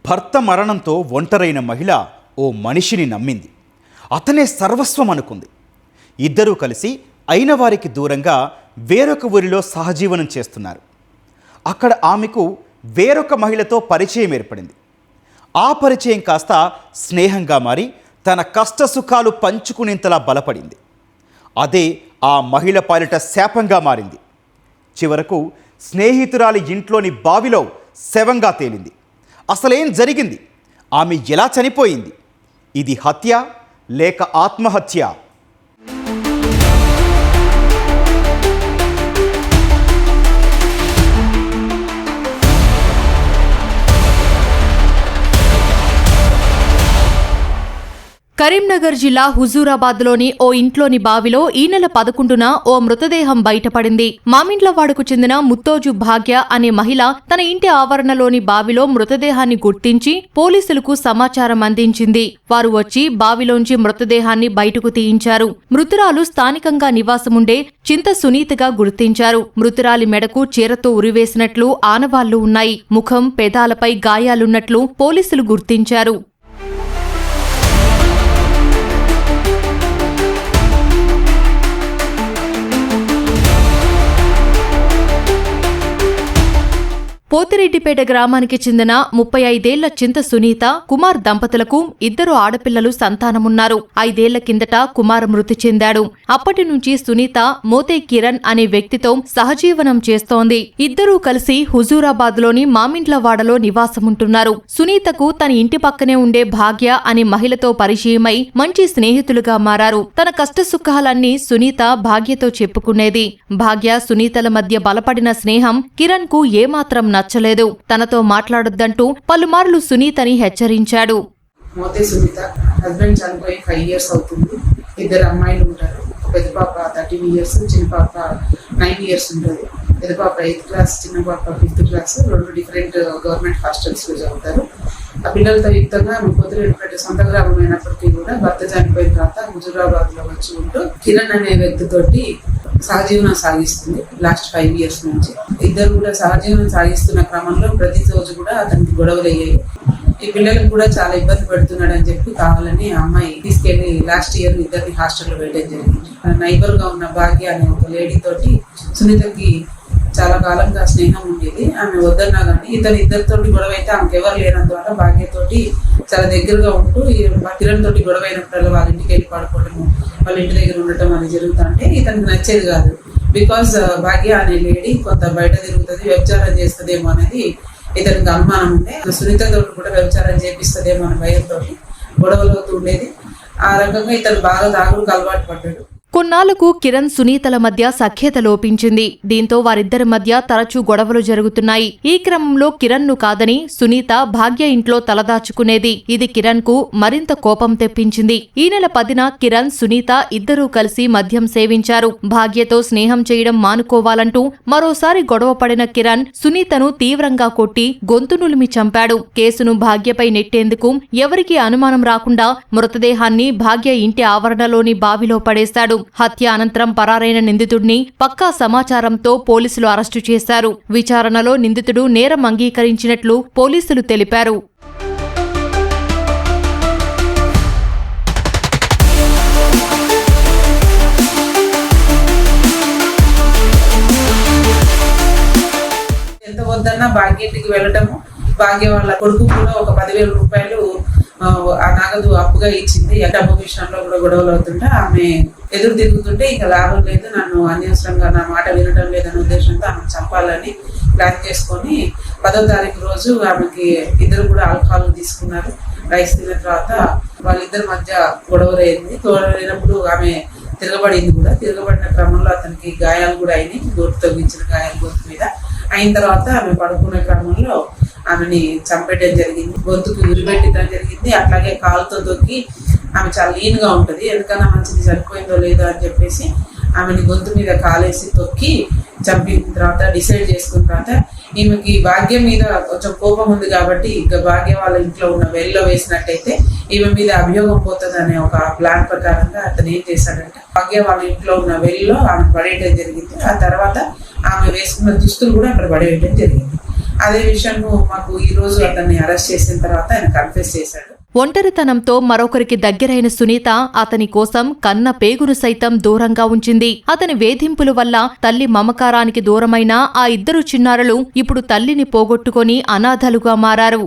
భర్త మరణంతో ఒంటరైన మహిళ ఓ మనిషిని నమ్మింది. అతనే సర్వస్వం అనుకుంది. ఇద్దరూ కలిసి అయిన వారికి దూరంగా వేరొక ఊరిలో సహజీవనం చేస్తున్నారు. అక్కడ ఆమెకు వేరొక మహిళతో పరిచయం ఏర్పడింది. ఆ పరిచయం కాస్త స్నేహంగా మారి తన కష్టసుఖాలు పంచుకునేంతలా బలపడింది. అదే ఆ మహిళ పాలిట శాపంగా మారింది. చివరకు స్నేహితురాలి ఇంట్లోని బావిలో శవంగా తేలింది. అసలేం జరిగింది? ఆమె ఎలా చనిపోయింది? ఇది హత్య లేక ఆత్మహత్య? కరీంనగర్ జిల్లా హుజూరాబాద్లోని ఓ ఇంట్లోని బావిలో ఈ నెల 11న ఓ మృతదేహం బయటపడింది. మామిండ్లవాడకు చెందిన ముత్తోజు భాగ్య అనే మహిళ తన ఇంటి ఆవరణలోని బావిలో మృతదేహాన్ని గుర్తించి పోలీసులకు సమాచారం అందించింది. వారు వచ్చి బావిలోంచి మృతదేహాన్ని బయటకు తీయించారు. మృతురాలు స్థానికంగా నివాసముండే చింత సునీతగా గుర్తించారు. మృతురాలి మెడకు చీరతో ఉరివేసినట్లు ఆనవాళ్లు ఉన్నాయి. ముఖం, పెదాలపై గాయాలున్నట్లు పోలీసులు గుర్తించారు. పోతిరెడ్డిపేట గ్రామానికి చెందిన 35 ఏళ్ల చింత సునీత, కుమార్ దంపతులకు 2 ఆడపిల్లలు సంతానమున్నారు. 5 ఏళ్ల కిందట కుమార్ మృతి చెందాడు. అప్పటి నుంచి సునీత మోతే కిరణ్ అనే వ్యక్తితో సహజీవనం చేస్తోంది. ఇద్దరూ కలిసి హుజూరాబాద్లోని మామిండ్లవాడలో నివాసముంటున్నారు. సునీతకు తన ఇంటి పక్కనే ఉండే భాగ్య అనే మహిళతో పరిచయమై మంచి స్నేహితులుగా మారారు. తన కష్టసుఖాలన్నీ సునీత భాగ్యతో చెప్పుకునేది. భాగ్య, సునీతల మధ్య బలపడిన స్నేహం కిరణ్ కు ఏమాత్రం నచ్చలేదు. తనతో మాట్లాడొద్దంటూ పలుమార్లు సునీతని హెచ్చరించాడు. మోతే సునీత హస్బెండ్ చనిపోయి 5 years అవుతుంది. 2 అమ్మాయిలు ఉంటారు. పెద్ద పాప 13 years, చిన్న పాప 9 years ఉంటుంది. పెద్ద పాప 8th class, చిన్న పాప 5th class. 2 different government hostels లో చదువుతారు. ఆ పిల్లలతో యుక్తంగా పొద్దున సొంత గ్రామం అయినప్పటికీ కూడా భర్త చనిపోయిన తర్వాత హుజూరాబాద్ లో వచ్చి ఉంటూ కిరణ్ అనే వ్యక్తితోటి సహజీవనం సాగిస్తుంది. లాస్ట్ 5 years నుంచి ఇద్దరు కూడా సహజీవనం సాగిస్తున్న క్రమంలో ప్రతి రోజు కూడా అతనికి గొడవలు అయ్యాయి. ఈ పిల్లలకు కూడా చాలా ఇబ్బంది పెడుతున్నాడు అని చెప్పి కావాలని ఆ అమ్మాయి తీసుకెళ్లి లాస్ట్ ఇయర్ ఇద్దరిని హాస్టల్లో పెట్టడం జరిగింది. నైబర్ గా ఉన్న భాగ్య అనే ఒక లేడీ తోటి సునీతకి చాలా కాలంగా స్నేహం ఉండేది. ఆమె వద్దన్నా కానీ ఇద్దరితో గొడవ అయితే ఆమెకు ఎవరు లేనందువల్ల భాగ్యతోటి చాలా దగ్గరగా ఉంటూ కిరణ్ తోటి గొడవ అయినప్పుడు వాళ్ళ ఇంటికి వెళ్ళి పడుకోవడము, వాళ్ళ ఇంటి దగ్గర ఉండటం అది జరుగుతుంటే ఇతనికి నచ్చేది కాదు. బికాస్ భాగ్య అనే లేడీ కొంత బయట తిరుగుతుంది, వ్యభిచారం చేస్తుందేమో అనేది ఇతనికి అనుమానం ఉండే. సునీతతో కూడా వ్యభిచారం చేపిస్తుందేమో అనే భయంతో గొడవలు అవుతూ ఉండేది. ఆ రకంగా ఇతను బాగా తాగుడుకు అలవాటు పడ్డాడు. కొన్నాళ్లకు కిరణ్, సునీతల మధ్య సఖ్యత లోపించింది. దీంతో వారిద్దరి మధ్య తరచూ గొడవలు జరుగుతున్నాయి. ఈ క్రమంలో కిరణ్ ను కాదని సునీత భాగ్య ఇంట్లో తలదాచుకునేది. ఇది కిరణ్ కు మరింత కోపం తెప్పించింది. ఈ నెల 10న కిరణ్, సునీత ఇద్దరూ కలిసి మద్యం సేవించారు. భాగ్యతో స్నేహం చేయడం మానుకోవాలంటూ మరోసారి గొడవ పడిన కిరణ్ సునీతను తీవ్రంగా కొట్టి గొంతు నులిమి చంపాడు. కేసును భాగ్యపై నెట్టేందుకు ఎవరికీ అనుమానం రాకుండా మృతదేహాన్ని భాగ్య ఇంటి ఆవరణలోని బావిలో పడేశాడు. హత్య అనంతరం పరారైన నిందితుడిని పక్కా సమాచారంతో పోలీసులు అరెస్టు చేశారు. విచారణలో నిందితుడు నేరం అంగీకరించినట్లు పోలీసులు తెలిపారు. ఎంత వద్దన్నా భాగ్య ఇంటికి వెళ్ళటము, భాగ్య వాళ్ళ కొడుకు కూడా ఒక 10,000 రూపాయలు ఆ నగదు అప్పుగా ఇచ్చింది. డబ్బు విషయంలో కూడా గొడవలు అవుతుంటే ఆమె ఎదురు తిరుగుతుంటే ఇక లాభం లేదు, నన్ను అనవసరంగా నా మాట వినడం లేదనే ఉద్దేశంతో ఆమె చంపాలని ప్లాన్ చేసుకొని 10వ తారీఖు రోజు ఆమెకి ఇద్దరు కూడా ఆల్కహాల్ తీసుకున్నారు. రైస్ తిన్న తర్వాత వాళ్ళిద్దరి మధ్య గొడవలైంది. గొడవలైనప్పుడు ఆమె తిరగబడింది కూడా. తిరగబడిన క్రమంలో అతనికి గాయాలు కూడా అయినాయి. గొంతు తగ్గించిన గాయాలు గొంతు మీద అయిన తర్వాత ఆమె పడుకునే క్రమంలో ఆమెని చంపేయడం జరిగింది. గొంతుకు ఉరిపెట్టడం జరిగింది. అట్లాగే కాలుతో తొక్కి, ఆమె చాలా లీన్ గా ఉంటది, ఎందుకన్నా మంచిది చనిపోయిందో లేదో అని చెప్పేసి ఆమెని గొంతు మీద కాలేసి తొక్కి చంపిన తర్వాత డిసైడ్ చేసుకున్న తర్వాత ఈమెకి భాగ్యం మీద కొంచెం కోపం ఉంది కాబట్టి ఇక భాగ్య వాళ్ళ ఇంట్లో ఉన్న వెల్లో వేసినట్టయితే ఈమె మీద అభియోగం పోతుంది అనే ఒక ప్లాన్ ప్రకారంగా అతను ఏం చేశాడంటే భాగ్య వాళ్ళ ఇంట్లో ఉన్న వెల్లో ఆమె పడేయడం జరిగింది. ఆ తర్వాత ఆమె వేసుకున్న దుస్తులు కూడా అక్కడ పడేయడం జరిగింది. అదే విషయం మాకు ఈ రోజు అతన్ని అరెస్ట్ చేసిన తర్వాత ఆయన కన్ఫెస్ చేశాడు. ఒంటరితనంతో మరొకరికి దగ్గరైన సునీత అతని కోసం కన్న పేగును సైతం దూరంగా ఉంచింది. అతని వేధింపుల వల్ల తల్లి మమకారానికి దూరమైన ఆ ఇద్దరు చిన్నారులు ఇప్పుడు తల్లిని పోగొట్టుకొని అనాథలుగా మారారు.